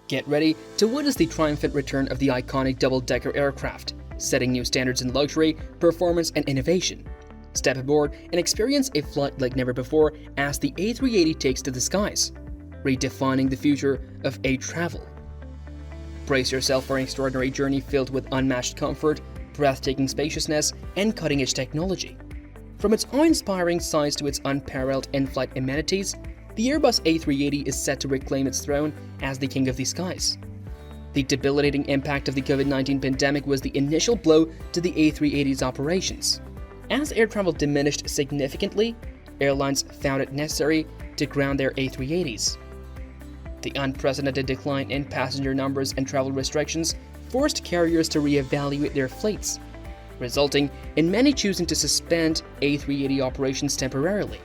Get ready to witness the triumphant return of the iconic double-decker aircraft, setting new standards in luxury, performance, and innovation. Step aboard and experience a flight like never before as the A380 takes to the skies, redefining the future of air travel. Brace yourself for an extraordinary journey filled with unmatched comfort, breathtaking spaciousness, and cutting-edge technology. From its awe-inspiring size to its unparalleled in-flight amenities, the Airbus A380 is set to reclaim its throne as the king of the skies. The debilitating impact of the COVID-19 pandemic was the initial blow to the A380's operations. As air travel diminished significantly, airlines found it necessary to ground their A380s. The unprecedented decline in passenger numbers and travel restrictions forced carriers to reevaluate their fleets, resulting in many choosing to suspend A380 operations temporarily.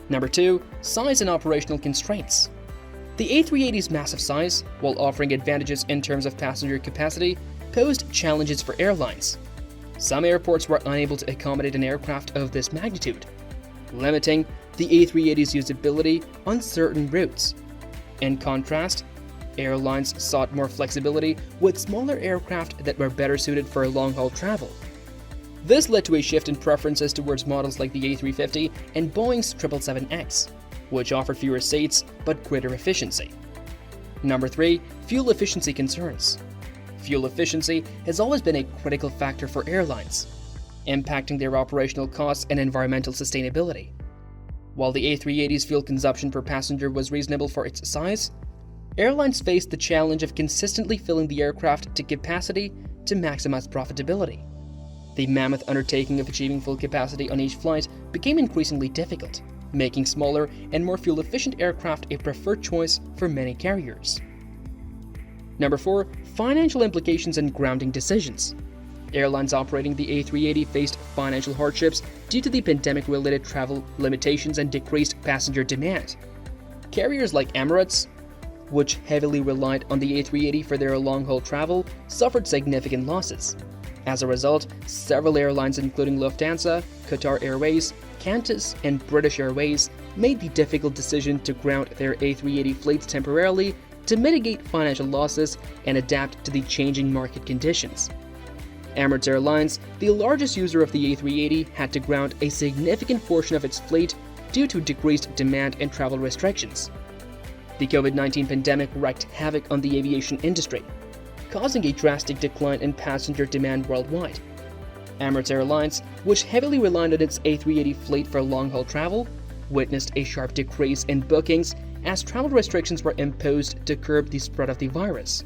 Number 2. Size and operational constraints. The A380's massive size, while offering advantages in terms of passenger capacity, posed challenges for airlines. Some airports were unable to accommodate an aircraft of this magnitude, limiting the A380's usability on certain routes. In contrast, airlines sought more flexibility with smaller aircraft that were better suited for long-haul travel. This led to a shift in preferences towards models like the A350 and Boeing's 777X, which offered fewer seats but greater efficiency. Number 3. Fuel efficiency concerns. Fuel efficiency has always been a critical factor for airlines, impacting their operational costs and environmental sustainability. While the A380's fuel consumption per passenger was reasonable for its size, airlines faced the challenge of consistently filling the aircraft to capacity to maximize profitability. The mammoth undertaking of achieving full capacity on each flight became increasingly difficult, making smaller and more fuel-efficient aircraft a preferred choice for many carriers. Number 4. Financial implications and grounding decisions. Airlines operating the A380 faced financial hardships due to the pandemic-related travel limitations and decreased passenger demand. Carriers like Emirates, which heavily relied on the A380 for their long-haul travel, suffered significant losses. As a result, several airlines including Lufthansa, Qatar Airways, Qantas, and British Airways made the difficult decision to ground their A380 fleets temporarily to mitigate financial losses and adapt to the changing market conditions. Emirates Airlines, the largest user of the A380, had to ground a significant portion of its fleet due to decreased demand and travel restrictions. The COVID-19 pandemic wreaked havoc on the aviation industry, causing a drastic decline in passenger demand worldwide. Emirates Airlines, which heavily relied on its A380 fleet for long-haul travel, witnessed a sharp decrease in bookings as travel restrictions were imposed to curb the spread of the virus.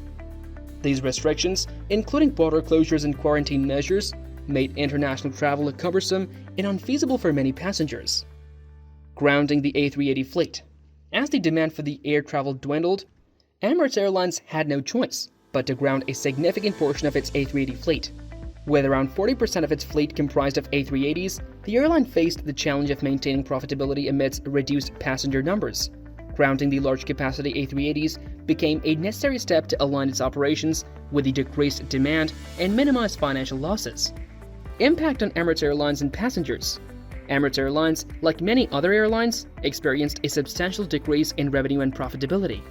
These restrictions, including border closures and quarantine measures, made international travel cumbersome and unfeasible for many passengers. Grounding the A380 fleet. As the demand for the air travel dwindled, Emirates Airlines had no choice but to ground a significant portion of its A380 fleet. With around 40% of its fleet comprised of A380s, the airline faced the challenge of maintaining profitability amidst reduced passenger numbers. Grounding the large-capacity A380s became a necessary step to align its operations with the decreased demand and minimize financial losses. Impact on Emirates Airlines and passengers. Emirates Airlines, like many other airlines, experienced a substantial decrease in revenue and profitability.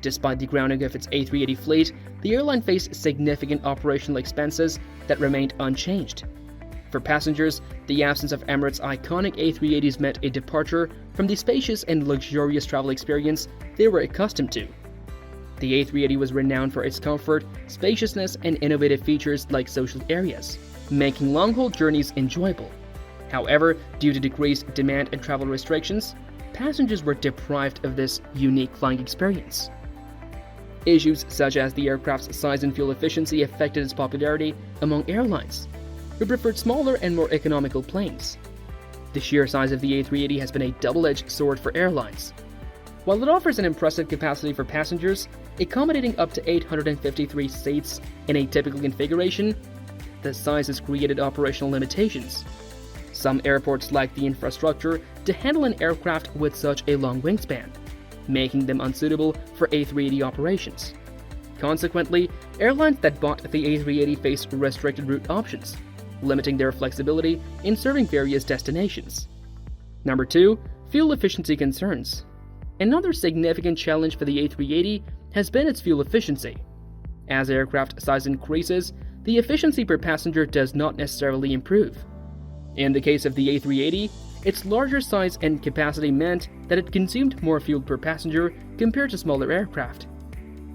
Despite the grounding of its A380 fleet, the airline faced significant operational expenses that remained unchanged. For passengers, the absence of Emirates' iconic A380s meant a departure from the spacious and luxurious travel experience they were accustomed to. The A380 was renowned for its comfort, spaciousness, and innovative features like social areas, making long-haul journeys enjoyable. However, due to decreased demand and travel restrictions, passengers were deprived of this unique flying experience. Issues such as the aircraft's size and fuel efficiency affected its popularity among airlines, who preferred smaller and more economical planes. The sheer size of the A380 has been a double-edged sword for airlines. While it offers an impressive capacity for passengers, accommodating up to 853 seats in a typical configuration, the size has created operational limitations. Some airports lack the infrastructure to handle an aircraft with such a long wingspan, making them unsuitable for A380 operations. Consequently, airlines that bought the A380 faced restricted route options, limiting their flexibility in serving various destinations. Number 2. Fuel efficiency concerns. Another significant challenge for the A380 has been its fuel efficiency. As aircraft size increases, the efficiency per passenger does not necessarily improve. In the case of the A380, its larger size and capacity meant that it consumed more fuel per passenger compared to smaller aircraft.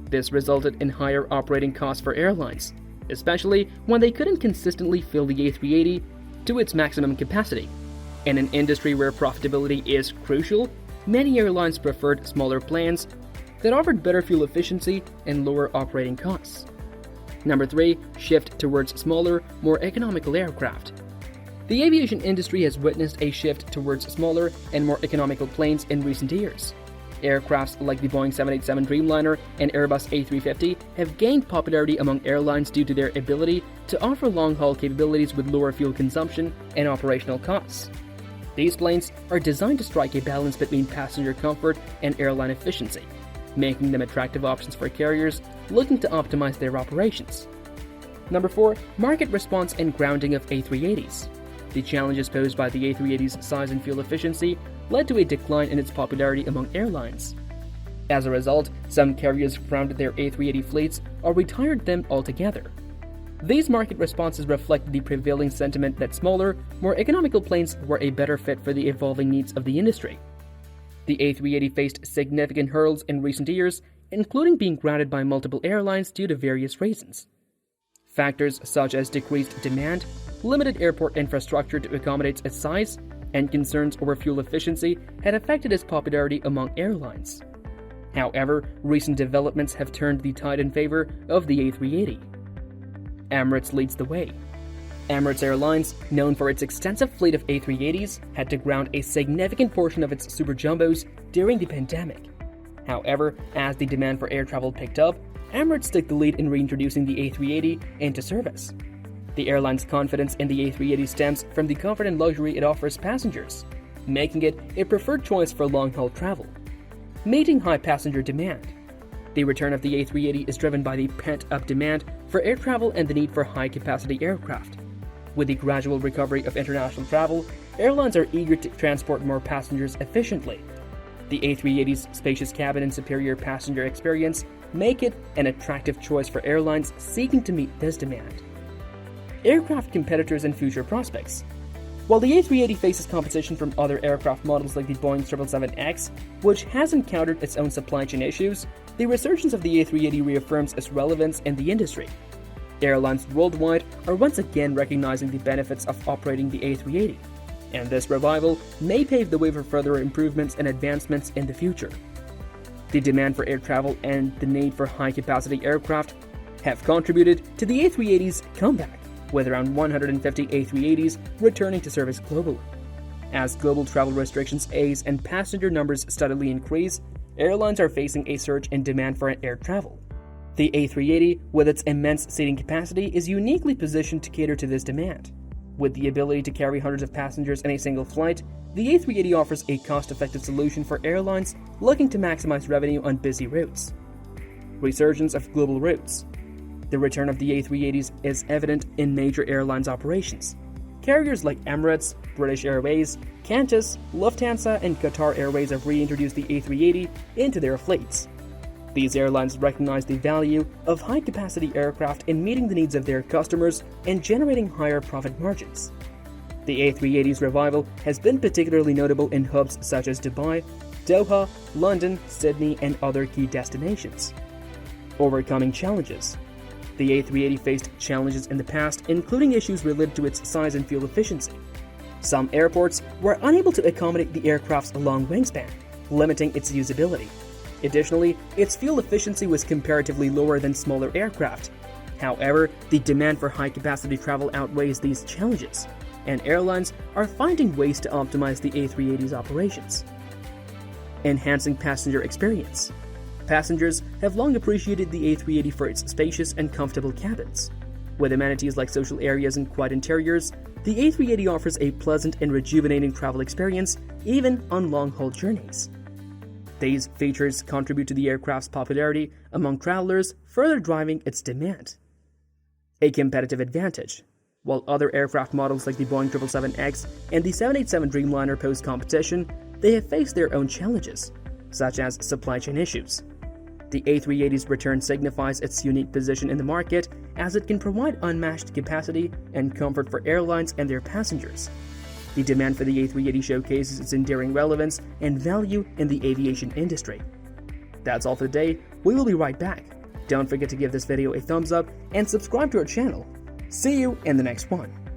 This resulted in higher operating costs for airlines, especially when they couldn't consistently fill the A380 to its maximum capacity. In an industry where profitability is crucial, many airlines preferred smaller planes that offered better fuel efficiency and lower operating costs. Number 3. Shift towards smaller, more economical aircraft. The aviation industry has witnessed a shift towards smaller and more economical planes in recent years. Aircrafts like the Boeing 787 Dreamliner and Airbus A350 have gained popularity among airlines due to their ability to offer long-haul capabilities with lower fuel consumption and operational costs. These planes are designed to strike a balance between passenger comfort and airline efficiency, making them attractive options for carriers looking to optimize their operations. Number 4. Market response and grounding of A380s. The challenges posed by the A380's size and fuel efficiency led to a decline in its popularity among airlines. As a result, some carriers grounded their A380 fleets or retired them altogether. These market responses reflect the prevailing sentiment that smaller, more economical planes were a better fit for the evolving needs of the industry. The A380 faced significant hurdles in recent years, including being grounded by multiple airlines due to various reasons. Factors such as decreased demand, limited airport infrastructure to accommodate its size, and concerns over fuel efficiency had affected its popularity among airlines. However, recent developments have turned the tide in favor of the A380. Emirates leads the way. Emirates Airlines, known for its extensive fleet of A380s, had to ground a significant portion of its super jumbos during the pandemic. However, as the demand for air travel picked up, Emirates took the lead in reintroducing the A380 into service. The airline's confidence in the A380 stems from the comfort and luxury it offers passengers, making it a preferred choice for long-haul travel. Meeting high passenger demand. The return of the A380 is driven by the pent-up demand for air travel and the need for high-capacity aircraft. With the gradual recovery of international travel, airlines are eager to transport more passengers efficiently. The A380's spacious cabin and superior passenger experience make it an attractive choice for airlines seeking to meet this demand. Aircraft competitors and future prospects. While the A380 faces competition from other aircraft models like the Boeing 777X, which has encountered its own supply chain issues, the resurgence of the A380 reaffirms its relevance in the industry. Airlines worldwide are once again recognizing the benefits of operating the A380, and this revival may pave the way for further improvements and advancements in the future. The demand for air travel and the need for high-capacity aircraft have contributed to the A380's comeback, with around 150 A380s returning to service globally. As global travel restrictions ease and passenger numbers steadily increase, airlines are facing a surge in demand for air travel. The A380, with its immense seating capacity, is uniquely positioned to cater to this demand. With the ability to carry hundreds of passengers in a single flight, the A380 offers a cost-effective solution for airlines looking to maximize revenue on busy routes. Resurgence of global routes. The return of the A380s is evident in major airlines operations. Carriers like Emirates, British Airways, Qantas, Lufthansa, and Qatar Airways have reintroduced the A380 into their fleets. These airlines recognize the value of high-capacity aircraft in meeting the needs of their customers and generating higher profit margins. The A380's revival has been particularly notable in hubs such as Dubai, Doha, London, Sydney, and other key destinations. Overcoming challenges. The A380 faced challenges in the past, including issues related to its size and fuel efficiency. Some airports were unable to accommodate the aircraft's long wingspan, limiting its usability. Additionally, its fuel efficiency was comparatively lower than smaller aircraft. However, the demand for high-capacity travel outweighs these challenges, and airlines are finding ways to optimize the A380's operations. Enhancing passenger experience. Passengers have long appreciated the A380 for its spacious and comfortable cabins. With amenities like social areas and quiet interiors, the A380 offers a pleasant and rejuvenating travel experience, even on long-haul journeys. These features contribute to the aircraft's popularity among travelers, further driving its demand. A competitive advantage. While other aircraft models like the Boeing 777X and the 787 Dreamliner pose competition, they have faced their own challenges, such as supply chain issues. The A380's return signifies its unique position in the market as it can provide unmatched capacity and comfort for airlines and their passengers. The demand for the A380 showcases its enduring relevance and value in the aviation industry. That's all for today. We will be right back. Don't forget to give this video a thumbs up and subscribe to our channel. See you in the next one.